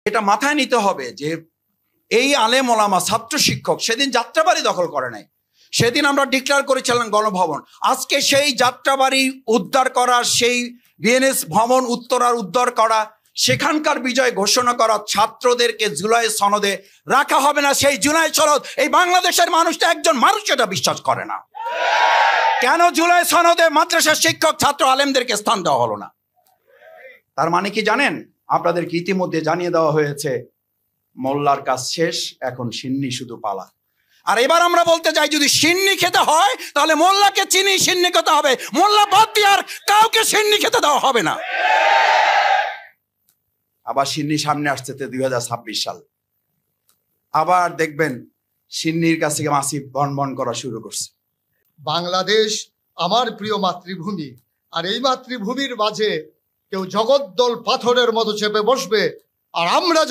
এটা মাথায় নিতে হবে যে এই আলেম ওলামা ছাত্র শিক্ষক সেদিন যাত্রাবাড়ি দখল করে নাই, সেদিন আমরা ডিক্লেয়ার করেছিলাম গণভবন। আজকে সেই যাত্রাবাড়ি উদ্ধার করা, সেই বিএনএস ভবন উত্তরার উদ্ধার করা, সেখানকার বিজয় ঘোষণা করা ছাত্রদেরকে জুলাই সনদে রাখা হবে না। সেই জুলাই সনদ এই বাংলাদেশের মানুষটা একজন মানুষ এটা বিশ্বাস করে না। কেন জুলাই সনদে মাদ্রাসার শিক্ষক ছাত্র আলেমদেরকে স্থান দেওয়া হলো না? তার মানে কি জানেন? আপনাদেরকে ইতিমধ্যে জানিয়ে দেওয়া হয়েছে মোল্লার কাজ শেষ, এখন সিন্নি শুধু পালা। আর এবার আমরা বলতে চাই, যদি সিন্নি খেতে হয় তাহলে মোল্লাকে চিনি সিন্নি খেতে হবে, মোল্লা বাদ দিয়ে আর কাউকে সিন্নি খেতে দেওয়া হবে না। আবার সিন্নি সামনে আসছে 2026 সাল, আবার দেখবেন সিন্নির কাছ থেকে মাসি বন করা শুরু করছে। বাংলাদেশ আমার প্রিয় মাতৃভূমি, আর এই মাতৃভূমির মাঝে কেউ জগদ্দল পাথরের মতো চেপে বসবে, আর আমরা